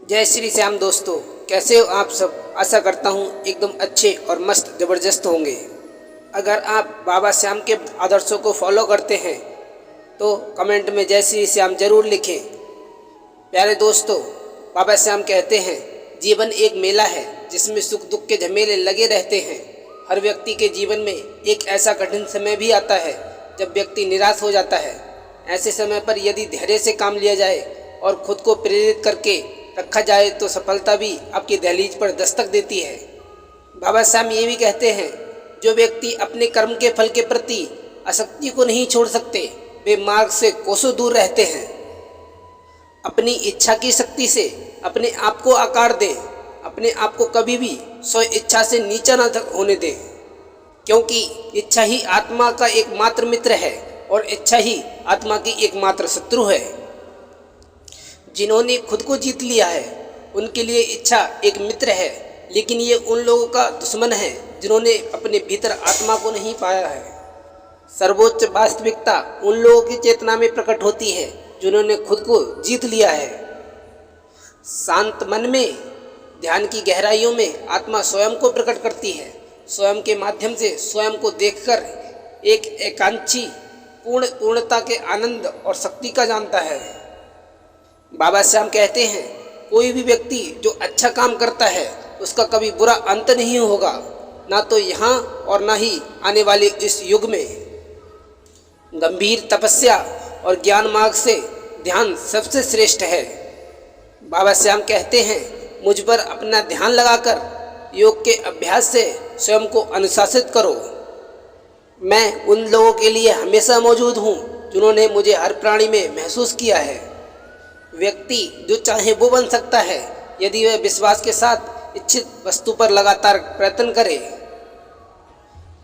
जय श्री श्याम दोस्तों, कैसे हो आप सब। आशा करता हूँ एकदम अच्छे और मस्त ज़बरदस्त होंगे। अगर आप बाबा श्याम के आदर्शों को फॉलो करते हैं तो कमेंट में जय श्री श्याम जरूर लिखें। प्यारे दोस्तों, बाबा श्याम कहते हैं जीवन एक मेला है जिसमें सुख दुख के झमेले लगे रहते हैं। हर व्यक्ति के जीवन में एक ऐसा कठिन समय भी आता है जब व्यक्ति निराश हो जाता है। ऐसे समय पर यदि धैर्य से काम लिया जाए और खुद को प्रेरित करके रखा जाए तो सफलता भी आपकी दहलीज पर दस्तक देती है। बाबा श्याम ये भी कहते हैं, जो व्यक्ति अपने कर्म के फल के प्रति आसक्ति को नहीं छोड़ सकते वे मार्ग से कोसों दूर रहते हैं। अपनी इच्छा की शक्ति से अपने आप को आकार दें। अपने आप को कभी भी स्व इच्छा से नीचा न होने दें, क्योंकि इच्छा ही आत्मा का एकमात्र मित्र है और इच्छा ही आत्मा की एकमात्र शत्रु है। जिन्होंने खुद को जीत लिया है उनके लिए इच्छा एक मित्र है, लेकिन ये उन लोगों का दुश्मन है जिन्होंने अपने भीतर आत्मा को नहीं पाया है। सर्वोच्च वास्तविकता उन लोगों की चेतना में प्रकट होती है जिन्होंने खुद को जीत लिया है। शांत मन में, ध्यान की गहराइयों में आत्मा स्वयं को प्रकट करती है। स्वयं के माध्यम से स्वयं को देखकर एक एकांक्षी पूर्णता के आनंद और शक्ति का जानता है। बाबा श्याम कहते हैं, कोई भी व्यक्ति जो अच्छा काम करता है उसका कभी बुरा अंत नहीं होगा, ना तो यहाँ और ना ही आने वाले इस युग में। गंभीर तपस्या और ज्ञान मार्ग से ध्यान सबसे श्रेष्ठ है। बाबा श्याम कहते हैं, मुझ पर अपना ध्यान लगाकर योग के अभ्यास से स्वयं को अनुशासित करो। मैं उन लोगों के लिए हमेशा मौजूद हूँ जिन्होंने मुझे हर प्राणी में महसूस किया है। व्यक्ति जो चाहे वो बन सकता है यदि वह विश्वास के साथ इच्छित वस्तु पर लगातार प्रयत्न करे।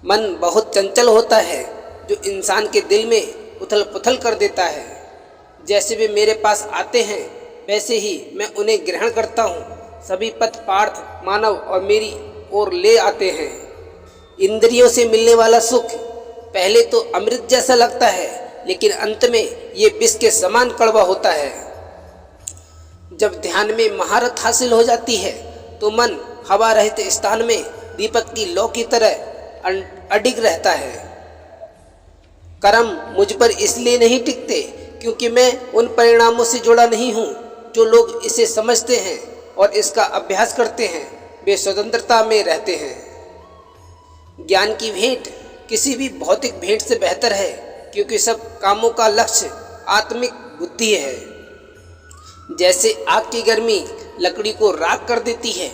मन बहुत चंचल होता है जो इंसान के दिल में उथल पुथल कर देता है। जैसे वे मेरे पास आते हैं वैसे ही मैं उन्हें ग्रहण करता हूँ। सभी पथ पार्थ मानव और मेरी ओर ले आते हैं। इंद्रियों से मिलने वाला सुख पहले तो अमृत जैसा लगता है, लेकिन अंत में ये विष के समान कड़वा होता है। जब ध्यान में महारत हासिल हो जाती है तो मन हवा रहित स्थान में दीपक की लौ की तरह अडिग रहता है। कर्म मुझ पर इसलिए नहीं टिकते क्योंकि मैं उन परिणामों से जुड़ा नहीं हूँ जो लोग इसे समझते हैं और इसका अभ्यास करते हैं। वे स्वतंत्रता में रहते हैं। ज्ञान की भेंट किसी भी भौतिक भेंट से बेहतर है, क्योंकि सब कामों का लक्ष्य आत्मिक बुद्धि है। जैसे आग की गर्मी लकड़ी को राख कर देती है,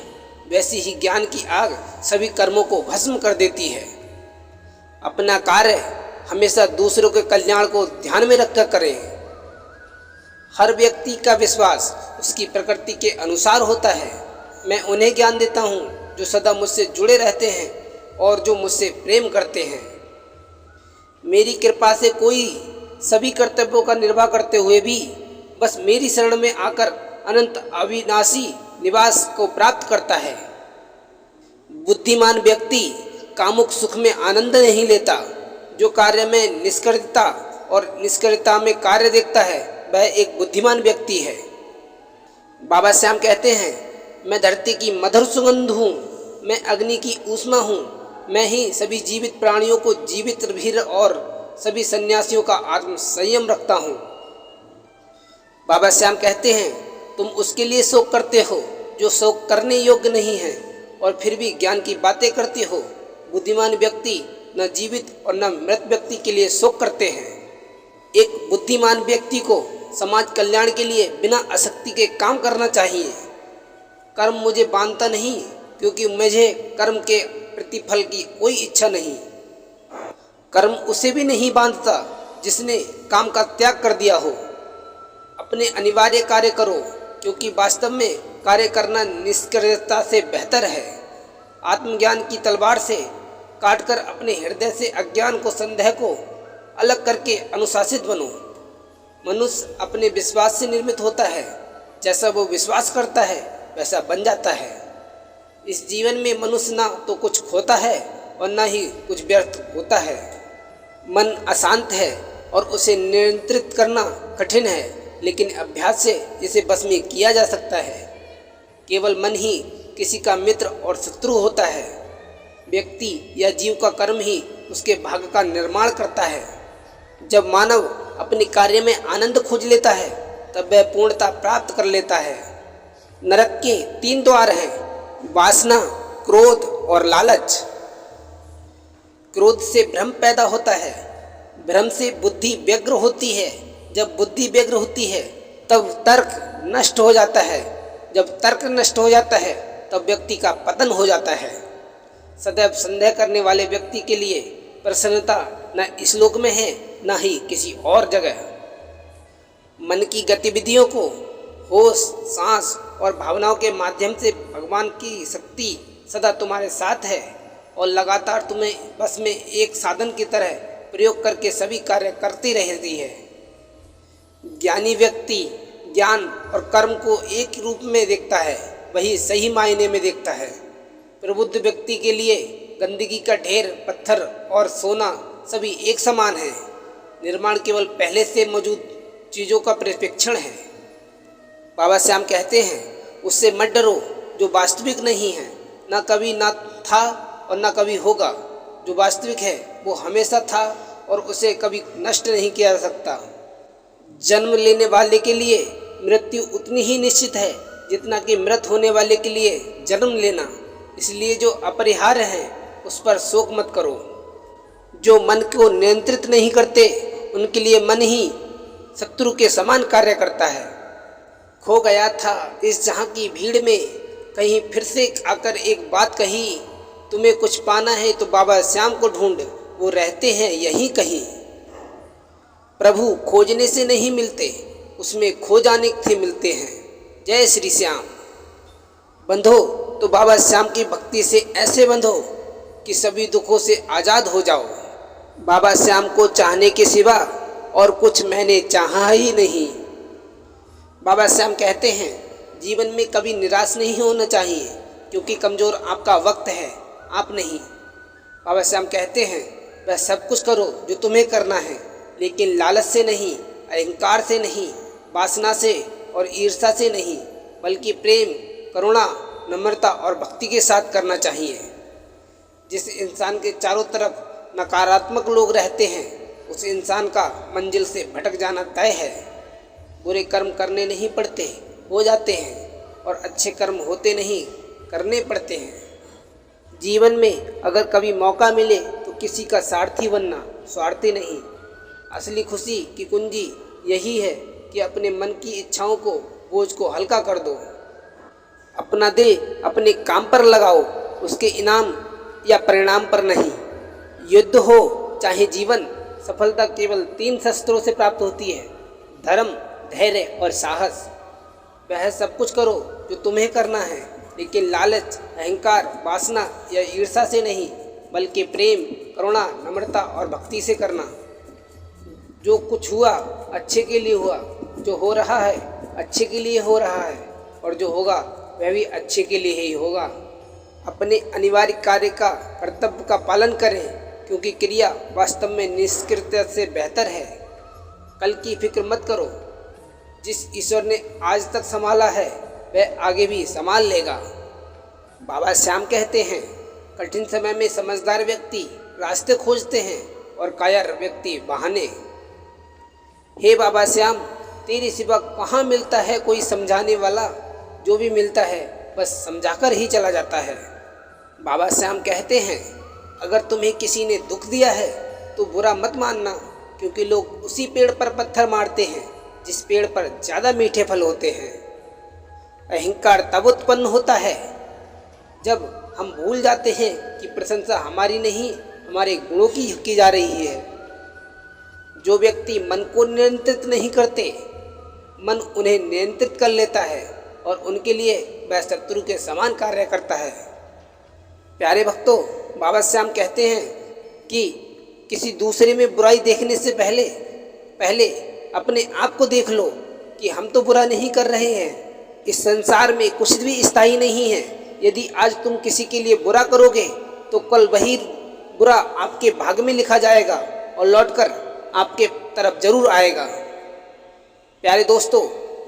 वैसी ही ज्ञान की आग सभी कर्मों को भस्म कर देती है। अपना कार्य हमेशा दूसरों के कल्याण को ध्यान में रखकर करें। हर व्यक्ति का विश्वास उसकी प्रकृति के अनुसार होता है। मैं उन्हें ज्ञान देता हूँ जो सदा मुझसे जुड़े रहते हैं और जो मुझसे प्रेम करते हैं। मेरी कृपा से कोई सभी कर्तव्यों का निर्वाह करते हुए भी बस मेरी शरण में आकर अनंत अविनाशी निवास को प्राप्त करता है। बुद्धिमान व्यक्ति कामुक सुख में आनंद नहीं लेता। जो कार्य में निष्क्रियता और निष्क्रियता में कार्य देखता है वह एक बुद्धिमान व्यक्ति है। बाबा श्याम कहते हैं, मैं धरती की मधुर सुगंध हूँ, मैं अग्नि की ऊष्मा हूँ, मैं ही सभी जीवित प्राणियों को जीवित रहीर और सभी सन्यासियों का आत्म संयम रखता हूँ। बाबा श्याम कहते हैं, तुम उसके लिए शोक करते हो जो शोक करने योग्य नहीं है और फिर भी ज्ञान की बातें करते हो। बुद्धिमान व्यक्ति न जीवित और न मृत व्यक्ति के लिए शोक करते हैं। एक बुद्धिमान व्यक्ति को समाज कल्याण के लिए बिना आसक्ति के काम करना चाहिए। कर्म मुझे बांधता नहीं, क्योंकि मुझे कर्म के प्रतिफल की कोई इच्छा नहीं। कर्म उसे भी नहीं बांधता जिसने काम का त्याग कर दिया हो। अपने अनिवार्य कार्य करो, क्योंकि वास्तव में कार्य करना निष्क्रियता से बेहतर है। आत्मज्ञान की तलवार से काटकर अपने हृदय से अज्ञान को, संदेह को अलग करके अनुशासित बनो। मनुष्य अपने विश्वास से निर्मित होता है। जैसा वो विश्वास करता है वैसा बन जाता है। इस जीवन में मनुष्य ना तो कुछ खोता है और ना ही कुछ व्यर्थ होता है। मन अशांत है और उसे नियंत्रित करना कठिन है, लेकिन अभ्यास से इसे बस में किया जा सकता है। केवल मन ही किसी का मित्र और शत्रु होता है। व्यक्ति या जीव का कर्म ही उसके भाग्य का निर्माण करता है। जब मानव अपने कार्य में आनंद खोज लेता है तब वह पूर्णता प्राप्त कर लेता है। नरक के 3 द्वार हैं, वासना, क्रोध और लालच। क्रोध से भ्रम पैदा होता है, भ्रम से बुद्धि व्यग्र होती है, जब बुद्धि व्यग्र होती है तब तर्क नष्ट हो जाता है, जब तर्क नष्ट हो जाता है तब व्यक्ति का पतन हो जाता है। सदैव संदेह करने वाले व्यक्ति के लिए प्रसन्नता न इस लोक में है न ही किसी और जगह। मन की गतिविधियों को होश, सांस और भावनाओं के माध्यम से भगवान की शक्ति सदा तुम्हारे साथ है और लगातार तुम्हें बस में एक साधन की तरह प्रयोग करके सभी कार्य करती रहती है। ज्ञानी व्यक्ति ज्ञान और कर्म को एक रूप में देखता है, वही सही मायने में देखता है। प्रबुद्ध व्यक्ति के लिए गंदगी का ढेर, पत्थर और सोना सभी एक समान है। निर्माण केवल पहले से मौजूद चीज़ों का परिप्रेक्षण है। बाबा श्याम कहते हैं, उससे मत डरो जो वास्तविक नहीं है, ना कभी ना था और ना कभी होगा। जो वास्तविक है वो हमेशा था और उसे कभी नष्ट नहीं किया जा सकता। जन्म लेने वाले के लिए मृत्यु उतनी ही निश्चित है जितना कि मृत होने वाले के लिए जन्म लेना। इसलिए जो अपरिहार्य है उस पर शोक मत करो। जो मन को नियंत्रित नहीं करते उनके लिए मन ही शत्रु के समान कार्य करता है। खो गया था इस जहां की भीड़ में, कहीं फिर से आकर एक बात कही, तुम्हें कुछ पाना है तो बाबा श्याम को ढूंढ, वो रहते हैं यहीं कहीं। प्रभु खोजने से नहीं मिलते, उसमें खो जाने से मिलते हैं। जय श्री श्याम। बंधो तो बाबा श्याम की भक्ति से ऐसे बंधो कि सभी दुखों से आज़ाद हो जाओ। बाबा श्याम को चाहने के सिवा और कुछ मैंने चाहा ही नहीं। बाबा श्याम कहते हैं, जीवन में कभी निराश नहीं होना चाहिए, क्योंकि कमज़ोर आपका वक्त है, आप नहीं। बाबा श्याम कहते हैं, वह सब कुछ करो जो तुम्हें करना है, लेकिन लालच से नहीं, अहंकार से नहीं, वासना से और ईर्ष्या से नहीं, बल्कि प्रेम, करुणा, नम्रता और भक्ति के साथ करना चाहिए। जिस इंसान के चारों तरफ नकारात्मक लोग रहते हैं उस इंसान का मंजिल से भटक जाना तय है। बुरे कर्म करने नहीं पड़ते, हो जाते हैं, और अच्छे कर्म होते नहीं, करने पड़ते हैं। जीवन में अगर कभी मौका मिले तो किसी का सारथी बनना, स्वार्थी नहीं। असली खुशी की कुंजी यही है कि अपने मन की इच्छाओं को, बोझ को हल्का कर दो। अपना दिल अपने काम पर लगाओ, उसके इनाम या परिणाम पर नहीं। युद्ध हो चाहे जीवन, सफलता केवल 3 शस्त्रों से प्राप्त होती है, धर्म, धैर्य और साहस। वह सब कुछ करो जो तुम्हें करना है, लेकिन लालच, अहंकार, वासना या ईर्ष्या से नहीं, बल्कि प्रेम, करुणा, नम्रता और भक्ति से करना। जो कुछ हुआ अच्छे के लिए हुआ, जो हो रहा है अच्छे के लिए हो रहा है, और जो होगा वह भी अच्छे के लिए ही होगा। अपने अनिवार्य कार्य का, कर्तव्य का पालन करें, क्योंकि क्रिया वास्तव में निष्क्रियता से बेहतर है। कल की फिक्र मत करो, जिस ईश्वर ने आज तक संभाला है वह आगे भी संभाल लेगा। बाबा श्याम कहते हैं, कठिन समय में समझदार व्यक्ति रास्ते खोजते हैं और कायर व्यक्ति बहाने। हे बाबा श्याम, तेरे सिवा कहाँ मिलता है कोई समझाने वाला, जो भी मिलता है बस समझाकर ही चला जाता है। बाबा श्याम कहते हैं, अगर तुम्हें किसी ने दुख दिया है तो बुरा मत मानना, क्योंकि लोग उसी पेड़ पर पत्थर मारते हैं जिस पेड़ पर ज़्यादा मीठे फल होते हैं। अहंकार तब उत्पन्न होता है जब हम भूल जाते हैं कि प्रशंसा हमारी नहीं, हमारे गुणों की जा रही है। जो व्यक्ति मन को नियंत्रित नहीं करते, मन उन्हें नियंत्रित कर लेता है और उनके लिए वह शत्रु के समान कार्य करता है। प्यारे भक्तों, बाबा श्याम कहते हैं कि किसी दूसरे में बुराई देखने से पहले अपने आप को देख लो कि हम तो बुरा नहीं कर रहे हैं। इस संसार में कुछ भी स्थायी नहीं है। यदि आज तुम किसी के लिए बुरा करोगे तो कल वही बुरा आपके भाग्य में लिखा जाएगा और लौटकर आपके तरफ जरूर आएगा। प्यारे दोस्तों,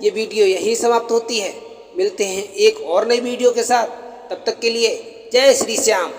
ये वीडियो यहीं समाप्त होती है। मिलते हैं एक और नई वीडियो के साथ। तब तक के लिए जय श्री श्याम।